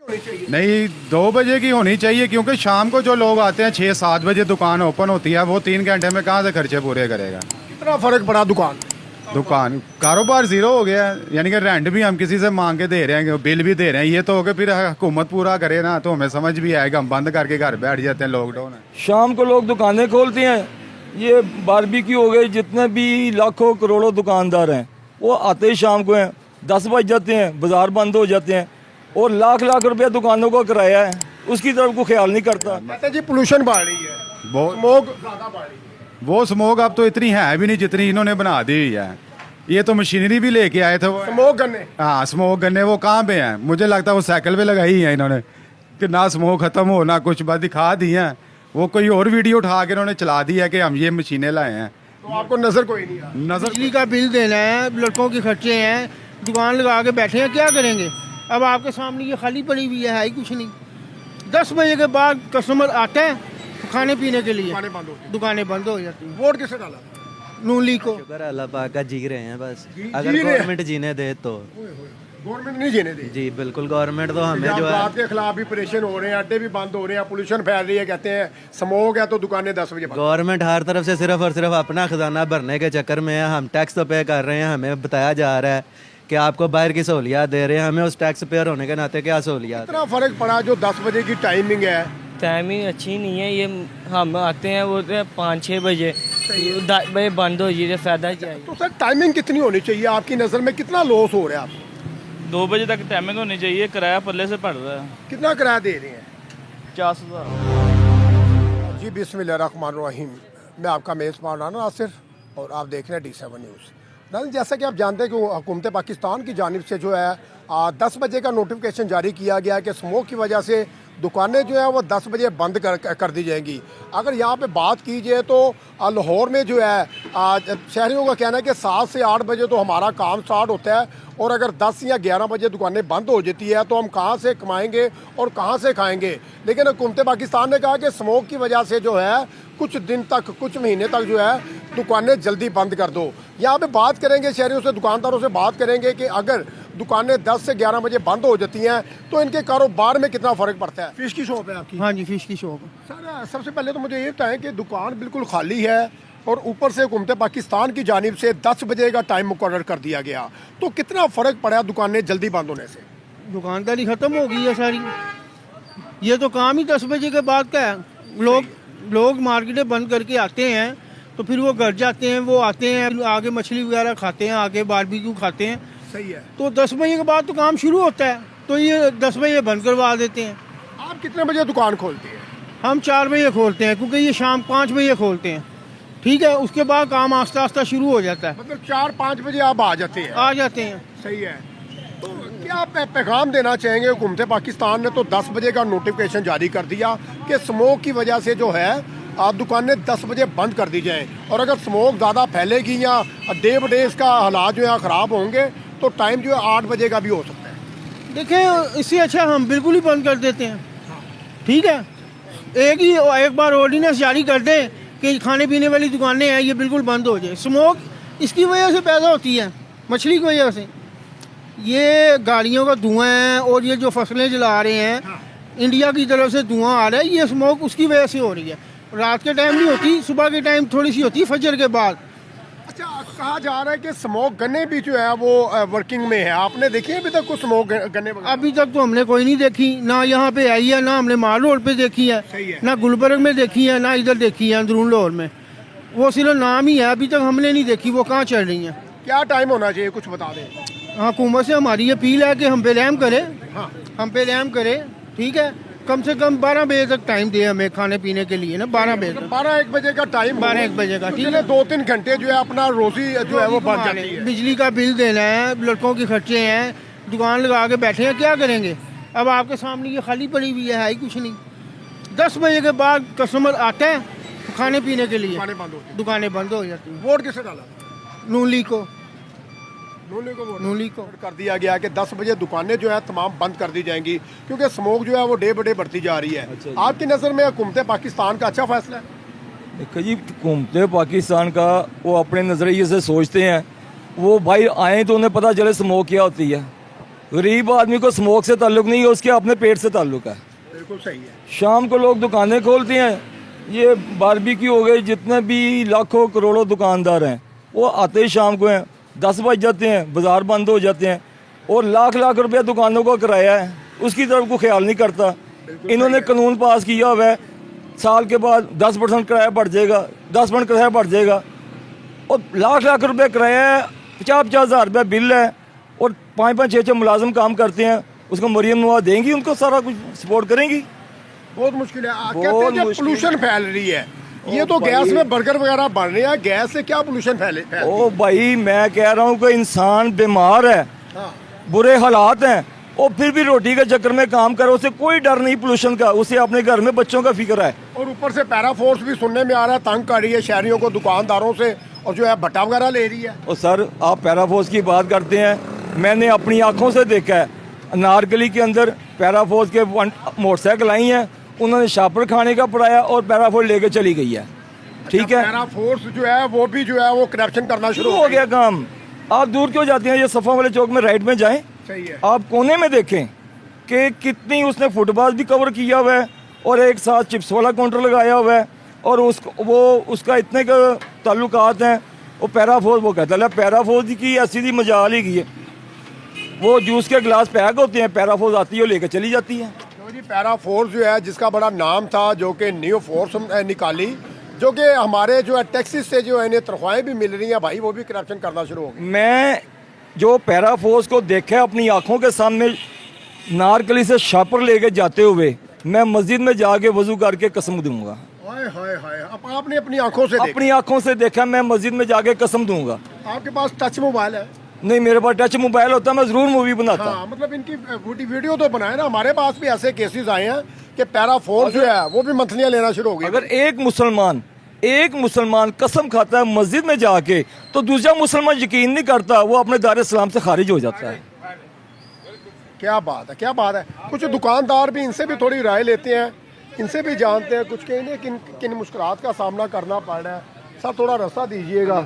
नहीं, 2 बजे की होनी चाहिए, क्योंकि शाम को जो लोग आते हैं 6-7 बजे दुकान ओपन होती है, वो 3 घंटे में कहाँ से खर्चे पूरे करेगा। कितना फर्क पड़ा दुकान कारोबार जीरो हो गया है, यानी कि रेंट भी हम किसी से मांग के दे रहे हैं, बिल भी दे रहे हैं। ये तो हो गया, फिर हुकूमत पूरा करे ना तो हमें समझ भी आएगा। हम बंद करके घर बैठ जाते हैं, लॉकडाउन है। शाम को लोग दुकानें खोलते हैं, ये बारबेक्यू हो गए, जितने भी लाखों करोड़ों दुकानदार हैं वो आते ही शाम को हैं, 10 बज जाते हैं, बाजार बंद हो जाते हैं, और लाख लाख रुपया दुकानों का किराया है, उसकी तरफ को ख्याल नहीं करता। कहते जी पोल्यूशन बढ़ रही है, स्मोक ज़्यादा बढ़ रही है। वो स्मोक अब तो इतनी है भी नहीं जितनी इन्होंने बना दी हुई है। ये तो मशीनरी भी लेके आए थे वो, स्मोक करने। हाँ, स्मोक गन्ने वो कहाँ पे हैं? मुझे लगता है वो साइकिल पे लगाई है इन्होंने, कि ना स्मोक खत्म हो ना कुछ, बस दिखा दी है। वो कोई और वीडियो उठा के उन्होंने चला दी है कि हम ये मशीनें लाए हैं। तो आपको नजर कोई नहीं आ नजर बिजली का बिल देना है, लड़कों के खर्चे हैं, दुकान लगा के बैठे हैं, क्या करेंगे? अब आपके सामने ये खाली पड़ी हुई है ही कुछ नहीं। 10 बजे के बाद कस्टमर आता है खाने पीने के लिए, दुकानें बंद हो जाती हैं। वोट किसे डाला? नून लीग को। शुक्र है अल्लाह पाक का, जी रहे हैं बस। जी अगर रहे हैं। गवर्नमेंट जीने दे तो गवर्नमेंट नहीं जीने दे। जी बिल्कुल, गवर्नमेंट तो हमें जो है आपके खिलाफ भी ऑपरेशन हो रहे हैं, अड्डे भी बंद हो रहे हैं, पोल्यूशन फैल रही है, कहते हैं स्मोक है तो दुकानें 10 बजे बंद। गवर्नमेंट हर तरफ से सिर्फ और सिर्फ अपना खजाना भरने के चक्कर में है। हम टैक्स तो पे कर रहे हैं, हमें बताया जा रहा है कि आपको बाहर की सहूलियात दे रहे हैं, हमें उस टैक्स पेयर होने के नाते क्या सहूलियात। कितना फर्क पड़ा जो 10 बजे की टाइमिंग है? टाइमिंग अच्छी नहीं है, ये हम आते हैं वो 5-6 बजे, 10 बजे बंद हो जाए, फायदा क्या है? तो सर टाइमिंग कितनी होनी चाहिए आपकी नज़र में? कितना लॉस हो रहा है आपको? 2 बजे तक टाइमिंग होनी चाहिए। किराया पल्ले से पड़ रहा है, कितना किराया दे रहे हैं? 4,000। जी बिस्मिल्लाहिर्रहमानिर्रहीम, मैं आपका मेज़बान राना नासिर और आप देख रहे हैं D7 न्यूज़। नाज़रीन, जैसा कि आप जानते हैं कि हुकूमत पाकिस्तान की जानिब से जो है 10 बजे का नोटिफिकेशन जारी किया गया है कि स्मोक की वजह से दुकानें जो है वो 10 बजे बंद कर दी जाएंगी। अगर यहाँ पे बात की जाए तो लाहौर में जो है शहरियों का कहना है कि 7 से 8 बजे तो हमारा काम स्टार्ट होता है, और अगर 10 या 11 बजे दुकानें बंद हो जाती है तो हम कहाँ से कमाएंगे और कहाँ से खाएंगे। लेकिन हुकूमत पाकिस्तान ने कहा कि स्मोक की वजह से जो है कुछ दिन तक, कुछ महीने तक जो है दुकानें जल्दी बंद कर दो। यहाँ पे बात करेंगे शहरियों से, दुकानदारों से बात करेंगे कि अगर दुकानें 10 से 11 बजे बंद हो जाती हैं तो इनके कारोबार में कितना फ़र्क पड़ता है। फिश की शॉप है आपकी? हाँ जी, फिश की शॉप। सर सबसे पहले तो मुझे ये बताएं कि दुकान बिल्कुल खाली है और ऊपर से हुकूमत पाकिस्तान की जानिब से 10 बजे का टाइम मुकर्रर कर दिया गया, तो कितना फ़र्क पड़ा दुकानें जल्दी बंद होने से? दुकानदारी ख़त्म हो गई है सारी। ये तो काम ही 10 बजे के बाद का है। लोग मार्केटें बंद करके आते हैं तो फिर वो घर जाते हैं, वो आते हैं आगे मछली वगैरह खाते हैं, आगे बारबेक्यू खाते हैं। सही है। तो 10 बजे के बाद तो काम शुरू होता है, तो ये 10 बजे बंद करवा देते हैं। आप कितने बजे दुकान खोलते हैं? हम 4 बजे खोलते हैं, क्योंकि ये शाम 5 बजे खोलते हैं। ठीक है, उसके बाद काम आस्ता आस्ता शुरू हो जाता है। मतलब 4-5 बजे आप आ जाते हैं? सही है। तो क्या आप पैगाम देना चाहेंगे? हुकूमत पाकिस्तान ने तो 10 बजे का नोटिफिकेशन जारी कर दिया कि स्मोक की वजह से जो है दुकानें 10 बजे बंद कर दी जाएं, और अगर स्मोक ज़्यादा फैलेगी या डे ब डे इसका हालात जो है ख़राब होंगे तो टाइम जो है 8 बजे का भी हो सकता है। देखें, इससे अच्छा हम बिल्कुल ही बंद कर देते हैं। ठीक है, एक बार ऑर्डिनेंस जारी कर दें कि खाने पीने वाली दुकानें हैं ये बिल्कुल बंद हो जाए। स्मोक इसकी वजह से पैदा होती है, मछली की वजह से। ये गाड़ियों का धुआं है और ये जो फसलें जला रहे हैं, इंडिया की तरफ से धुआं आ रहा है, ये स्मोक उसकी वजह से हो रही है। रात के टाइम नहीं होती, सुबह के टाइम थोड़ी सी होती, फजर के बाद। अच्छा, कहा जा रहा है कि स्मोक गन्ने भी जो है वो वर्किंग में है। आपने देखी है अभी तक कुछ स्मोक गन्ने? अभी तक तो हमने कोई नहीं देखी, ना यहाँ पे आई है, ना हमने माल रोड पे देखी है, ना गुलबर्ग में देखी है, ना इधर देखी है अंदरून लाहौर में। वो सिर्फ नाम ही है, अभी तक हमने नहीं देखी वो कहाँ चल रही है। क्या टाइम होना चाहिए, कुछ बता दें? हाँ, हुकूमत से हमारी अपील है कि हम पे रहम करे। हाँ, हम पे रहम करे। ठीक है, कम से कम 12 बजे तक टाइम दे हमें खाने पीने के लिए ना। 12 बजे तक, 12-1 बजे का टाइम, 12-1 बजे का। ठीक है, 2-3 घंटे जो है अपना रोजी जो है वो बन जाती है। बिजली का बिल देना है, लड़कों के खर्चे हैं, दुकान लगा के बैठे हैं, क्या करेंगे? अब आपके सामने ये खाली पड़ी हुई है ही कुछ नहीं। 10 बजे के बाद कस्टमर आता है खाने पीने के लिए, दुकानें बंद हो जाती हैं। वोट किसे डाला? नून लीग को। नून लीग को कर दिया गया कि 10 बजे दुकानें जो है तमाम बंद कर दी जाएंगी, क्योंकि स्मोक जो है वो डे ब डे बढ़ती जा रही है। आपकी नज़र में हुकूमत पाकिस्तान का अच्छा फैसला है? देखो जी, हुकूमत पाकिस्तान का वो अपने नज़रिए से सोचते हैं। वो भाई आए तो उन्हें पता चले स्मोक क्या होती है, गरीब आदमी को स्मोक से ताल्लुक़ नहीं है, उसके अपने पेट से ताल्लुक़ है। बिल्कुल सही है। शाम को लोग दुकानें खोलते हैं, ये बारबेक्यू हो गए, जितने भी लाखों करोड़ों दुकानदार हैं वो आते ही शाम को हैं, 10 बज जाते हैं, बाज़ार बंद हो जाते हैं, और लाख लाख रुपया दुकानों का किराया है, उसकी तरफ को ख्याल नहीं करता। इन्होंने कानून पास किया हुआ है, साल के बाद 10% किराया बढ़ जाएगा, 10% किराया बढ़ जाएगा, और लाख लाख रुपया किराया है, 50-50 हज़ार रुपया बिल है, और 5-5 6-6 मुलाजिम काम करते हैं। उसको मरियम नवाज देंगी, उनको सारा कुछ सपोर्ट करेंगी? बहुत मुश्किल है। कहते बहुत हैं कि मुश्किल पोल्यूशन फैल रही है, ये तो गैस में बर्गर वगैरह बन रहे हैं, गैस से क्या पोल्यूशन फैले? ओ भाई, मैं कह रहा हूँ कि इंसान बीमार है, हाँ। बुरे हालात हैं, और फिर भी रोटी के चक्कर में काम करे, उसे कोई डर नहीं पोल्यूशन का, उसे अपने घर में बच्चों का फिक्र है। और ऊपर से पैरा फोर्स भी सुनने में आ रहा है, तंग कर रही है शहरियों को, दुकानदारों से, और जो है भट्टा वगैरह ले रही है। और सर, आप पैराफोर्स की बात करते हैं, मैंने अपनी आंखों से देखा है, अनारकली के अंदर पैराफोर्स के मोटरसाइकिल आई हैं, उन्होंने शापर खाने का पड़ाया और पैराफोर्स लेके चली गई है। ठीक है, पैरा फोर्स जो है वो भी जो है वो करप्शन करना शुरू हो गया काम। आप दूर क्यों जाते हैं? ये सफ़ा वाले चौक में राइट में जाएं, सही है। आप कोने में देखें कि कितनी उसने फुटपाथ भी कवर किया हुआ है, और एक साथ चिप्स वाला काउंटर लगाया हुआ है, और उसका इतने का ताल्लुकात हैं। वो पैराफोर्स, वो कहता है पैराफोर्स की ऐसी थी मजाल ही की है, वो जूस के गिलास पैक होते हैं, पैराफोर्स आती है और लेकर चली जाती है। तो जी पैरा फोर्स जो है, जिसका बड़ा नाम था, जो कि न्यू फोर्स निकाली, जो कि हमारे जो है टैक्सीज से जो है इन्हें तनख्वाहें भी मिल रही हैं, भाई वो भी करप्शन करना शुरू हो गई। मैं जो पैराफोर्स को देखा अपनी आंखों के सामने, नारकली से शापर लेके जाते हुए, मैं मस्जिद में जाके वजू करके कसम दूंगा। हाय हाय हाय, अब आपने अपनी आंखों से देखा? अपनी आंखों से देखा, मैं मस्जिद में जाके कसम दूंगा। आपके पास टच मोबाइल है? नहीं, मेरे पास टच मोबाइल होता मैं जरूर मूवी बनाता। हाँ, मतलब इनकी वीडियो तो बनाए ना। हमारे पास भी ऐसे केसेस आए हैं कि पैरा फोर्स जो है वो भी मंथलियां लेना शुरू हो गई। अगर एक मुसलमान कसम खाता है मस्जिद में जाके, तो दूसरा मुसलमान यकीन नहीं करता, वो अपने दार इस्लाम से खारिज हो जाता है। क्या बात है, क्या बात है। कुछ दुकानदार भी, इनसे भी थोड़ी राय लेते हैं, इनसे भी जानते हैं कुछ के इन्हें किन मुश्किलात का सामना करना पड़ रहा है। सर थोड़ा रास्ता दीजिएगा,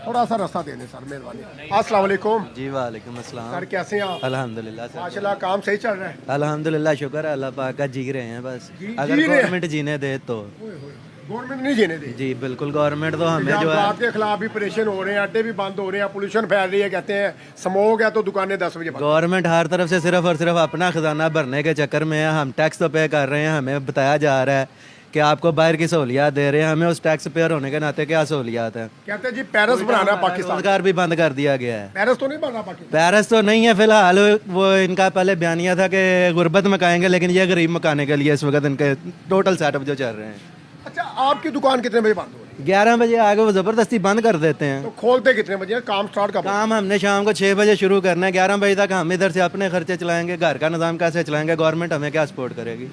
थोड़ा सा रास्ता देने सर, मेहरबानी। अस्सलाम वालेकुम। जी वालेकुम अस्सलाम। सर कैसे हैं आप? अल्हम्दुलिल्लाह सर, माशाल्लाह काम सही चल रहा है? अल्हम्दुलिल्लाह, शुक्र है अल्लाह पाक का, जी रहे हैं बस। अगर जी रहे हैं। गवर्नमेंट जीने दे तो। गवर्नमेंट नहीं जीने दे? जी बिल्कुल, गवर्नमेंट तो हमें जो है, के खिलाफ भी ऑपरेशन हो रहे हैं, अड्डे भी बंद हो रहे हैं, पोल्यूशन फैल रही है, कहते हैं स्मोक है तो दुकानें 10 बजे बंद। गवर्नमेंट हर तरफ से सिर्फ और सिर्फ अपना खजाना भरने के चक्कर में है। हम टैक्स तो पे कर रहे हैं, हमें बताया जा रहा है कि आपको बाहर की सहूलियात दे रहे हैं, हमें उस टैक्स पेयर होने के नाते क्या सहूलियात है? कहते हैं जी पेरिस बनाना है पाकिस्तान। रोजगार भी बंद कर दिया गया है। पेरिस तो नहीं बनना पाकिस्तान? पेरिस तो नहीं है फिलहाल, वो इनका पहले बयानिया था कि गुर्बत मकाएंगे, लेकिन ये गरीब मकाने के लिए इस वक्त इनके टोटल सेटअप जो चल रहे हैं। अच्छा, आपकी दुकान कितने बजे बंद हो रही है? 11 बजे आगे वो ज़बरदस्ती बंद कर देते हैं। तो खोलते कितने बजे? काम स्टार्ट कब? काम हमने शाम को 6 बजे शुरू करना है, 11 बजे तक हम इधर से अपने खर्चे चलाएंगे, घर का निज़ाम कैसे चलाएंगे, गवर्नमेंट हमें क्या सपोर्ट करेगी?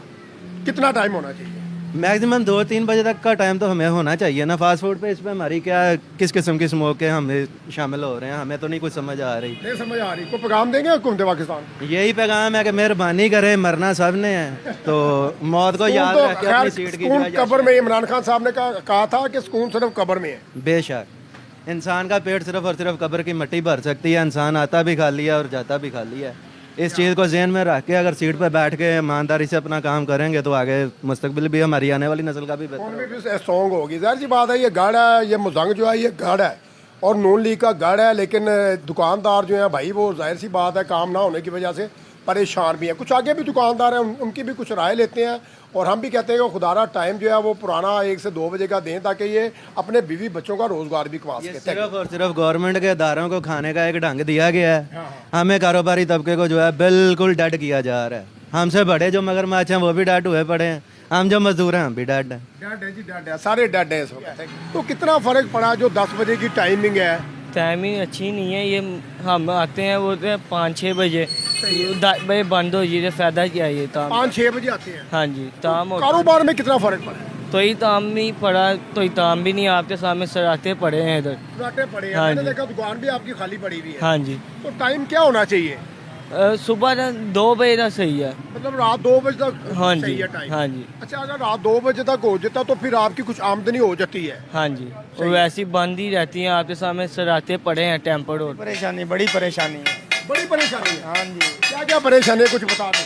कितना टाइम होना चाहिए? मैक्सिमम 2-3 बजे तक का टाइम तो हमें होना चाहिए ना। फास्ट फूड पे इस पे हमारी क्या, किस किस्म की स्मोक के हम शामिल हो रहे हैं, हमें तो नहीं कुछ समझ आ रही। नहीं समझ आ रही। को पैगाम देंगे हुकूमत पाकिस्तान? यही पैगाम है कि मेहरबानी करें, मरना सब ने है तो मौत को याद तो रखें, अपनी सीट की सुकून जो है कब्र में, इमरान खान साहब ने कहा था कि सुकून सिर्फ कब्र में है। बेशक इंसान का पेट सिर्फ और सिर्फ कब्र की मिट्टी भर सकती है। इंसान आता भी खाली है और जाता भी खाली है। इस चीज़ को ज़हन में रख के अगर सीट पर बैठ के ईमानदारी से अपना काम करेंगे तो आगे मुस्तकबिल भी हमारी आने वाली नस्ल का भी बेहतर कौन भी स्ट्रॉन्ग होगी। जाहिर सी बात है, ये गढ़ है, ये मुजंग जो है ये गढ़ है और नून लीग का गढ़ है, लेकिन दुकानदार जो है भाई वो जाहिर सी बात है काम ना होने की वजह से परेशान भी हैं। कुछ आगे भी दुकानदार हैं, उनकी भी कुछ राय लेते हैं और हम भी कहते हैं कि खुदारा टाइम जो है वो पुराना 1 से 2 बजे का दें, ताकि ये अपने बीवी बच्चों का रोजगार भी कमा सके। सिर्फ और सिर्फ गवर्नमेंट के इदारों को खाने का एक ढंग दिया गया है, हमें कारोबारी तबके को जो है बिल्कुल डेड किया जा रहा है। हमसे बड़े जो मगरमच्छ हैं वो भी डेड हुए पड़े हैं, हम जो मजदूर हैं हम भी डेड हैं। डेड है जी, डेड है, सारे डेड हैं इस वक्त। तो कितना फ़र्क पड़ा जो 10 बजे की टाइमिंग है? टाइमिंग अच्छी नहीं है, ये हम आते हैं वो 5-6 बजे, 10 बजे बंद हो जाए, फ़ायदा क्या है ये ताम? 5-6 बजे आते हैं। हाँ जी, ताम होता कारोबार में कितना फ़र्क पड़ा? तो ही ताम नहीं पड़ा, तो ही ताम भी नहीं, आपके सामने सराहते पड़े हैं इधर। सराटे पड़े हैं, हाँ मैंने जी। देखा दुकान भी आपकी खाली पड़ी हुई है। हाँ जी, तो टाइम क्या होना चाहिए? सुबह 2 बजे तक सही है। मतलब रात 2 बजे तक हाँ सही जी, है टाइम? हाँ जी, अच्छा, अगर रात 2 बजे तक हो जाता तो फिर आपकी कुछ आमदनी हो जाती है? हाँ जी, और वैसी बंद ही रहती हैं, आपके सामने सराहते पड़े हैं टेम्पर रोड। परेशानी, बड़ी परेशानी है। बड़ी परेशानी है। हाँ जी, क्या क्या परेशानी है कुछ बता दो।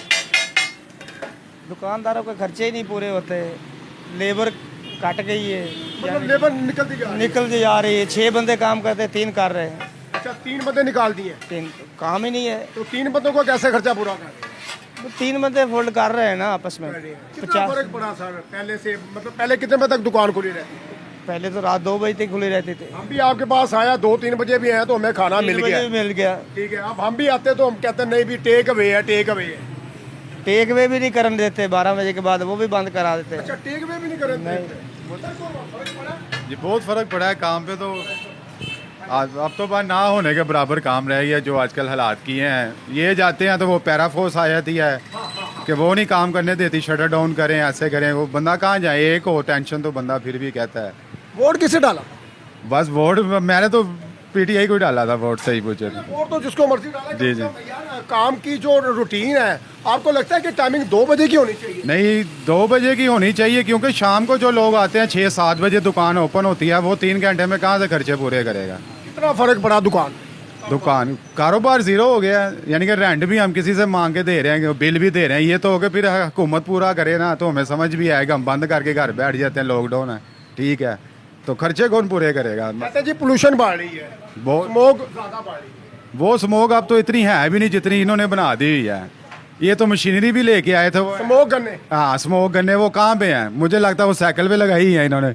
दुकानदारों के खर्चे ही नहीं पूरे होते, लेबर कट गई है, मतलब लेबर निकलती जा रही है। निकल जा रही है। 6 बंदे काम करते, 3 कर रहे हैं, अच्छा 3 बंदे निकाल दिए, 3 काम ही नहीं है। तो 3 बंदों को कैसे खर्चा पूरा कर रहे हैं? तो 3 बंदे फोल्ड कर रहे हैं ना आपस में। कितना फर्क पड़ा सर पहले से, मतलब पहले कितने बजे तक दुकान खुली रहती थी? पहले तो रात 2 बजे तक खुली रहती थी, हम भी आपके पास आया 2-3 बजे भी आए तो हमें खाना 3 मिल बजे गया। भी मिल गया। ठीक है, अब हम भी आते तो हम कहते नहीं भी टेक अवे है, टेक अवे है। टेक वे भी नहीं करने देते, 12 बजे के बाद वो भी बंद करा देते हैं। अच्छा टेक अवे भी नहीं करते? जी बहुत फ़र्क पड़ा है काम पे तो। अब तो बात ना होने के बराबर काम रह गया जो आजकल हालात किए हैं। ये जाते हैं तो वो पैराफोर्स आ जाती है कि वो नहीं काम करने देती, शटर डाउन करें, ऐसे करें। वो बंदा कहाँ जाए, एक हो टेंशन तो बंदा फिर भी कहता है। वोट किसे डाला? बस वोट मैंने तो पीटीआई को ही डाला था वोट, सही पूछे तो। वोट तो जिसको मर्जी डाला। जी, जी। यार काम की जो रूटीन है, आपको लगता है कि टाइमिंग 2 बजे की होनी चाहिए? नहीं 2 बजे की होनी चाहिए, क्योंकि शाम को जो लोग आते हैं 6-7 बजे दुकान ओपन होती है, वो 3 घंटे में कहाँ से खर्चे पूरे करेगा। कितना फर्क पड़ा दुकान कारोबार जीरो हो गया है, यानी कि रेंट भी हम किसी से मांग के दे रहे हैं, बिल भी दे रहे हैं। ये तो हो गया, फिर हुकूमत पूरा करे ना तो हमें समझ भी आएगा। हम बंद करके घर बैठ जाते हैं, लॉकडाउन है, ठीक है, तो खर्चे कौन पूरे करेगा। कहते हैं जी पोल्यूशन बढ़ रही है, वो स्मोक ज्यादा बढ़ रही है। वो स्मोक अब तो इतनी है भी नहीं जितनी इन्होंने बना दी हुई है। ये तो मशीनरी भी लेके आए थे वो। स्मोक करने हाँ स्मोक गन्ने वो कहाँ पे हैं? मुझे लगता है वो साइकिल पे लगाई है इन्होंने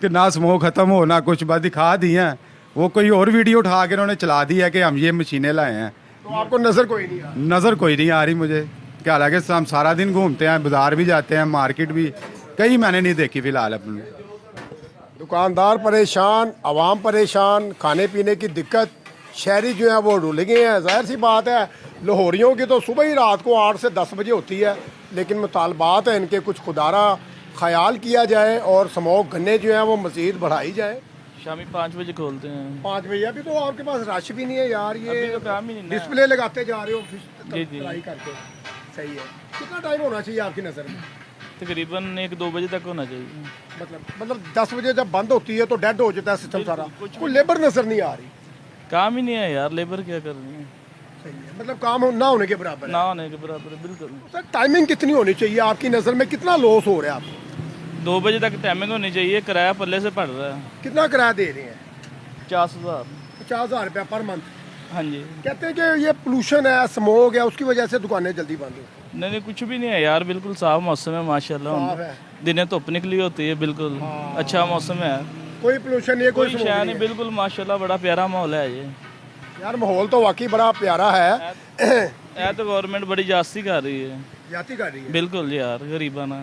कि ना स्मोक खत्म हो ना कुछ, बस दिखा दी हैं। वो कोई और वीडियो उठा के इन्होंने चला दी है कि हम ये मशीनें लाए हैं। तो आपको नजर कोई नहीं आ नज़र कोई नहीं आ रही मुझे, क्या हालांकि हम सारा दिन घूमते हैं, बाजार भी जाते हैं, मार्केट भी, कहीं मैंने नहीं देखी फिलहाल अपने। दुकानदार परेशान, आवाम परेशान, खाने पीने की दिक्कत, शहरी जो है वो रुल गए हैं। जाहिर सी बात है, लाहौरियों की तो सुबह ही रात को 8 से 10 बजे होती है, लेकिन मुतालबात है इनके कुछ खुदारा ख्याल किया जाए और स्मोक गन्ने जो हैं वो मज़ीद बढ़ाई जाए। शामी 5 बजे खोलते हैं। 5 बजे अभी तो आपके पास रश भी नहीं है यार, अभी ये तो काम ही नहीं ना। डिस्प्ले लगाते जा रहे हो जी, जी। ट्राई करके। सही है, कितना टाइम होना चाहिए आपकी नज़र में? तकरीबन 1-2 बजे तक होना चाहिए। मतलब 10 बजे जब बंद होती है तो डेड हो जाता है सिस्टम सारा, कोई लेबर नज़र नहीं आ रही। काम ही नहीं है यार, लेबर क्या कर रही है। सही है, मतलब काम ना होने के बराबर है। ना होने के बराबर है, बिल्कुल। सर टाइमिंग कितनी होनी चाहिए आपकी नज़र में? कितना लॉस हो रहा है आपको? 2 बजे तक टाइमिंग होनी चाहिए। किराया पल्ले से पड़ रहा है कितना किराया दे रहे हैं? 50,000। 50,000 रुपया पर मंथ। हाँ जी। कहते हैं कि ये पोल्यूशन है, स्मोक है, उसकी वजह से दुकानें जल्दी बंद होती नहीं नहीं, कुछ भी नहीं है यार, बिल्कुल साफ मौसम है माशाल्लाह। साफ है। दिने धुप निकली होती है, बिल्कुल अच्छा मौसम है। कोई पोल्यूशन नहीं है, कोई कोई स्मोक शय नहीं नहीं, है। बिल्कुल माशाल्लाह बड़ा प्यारा माहौल है ये। यार माहौल तो वाकई बड़ा प्यारा है। ये तो गवर्नमेंट बड़ी जास्ती कर रही है, जाती कर रही है। बिल्कुल यार, गरीबाना।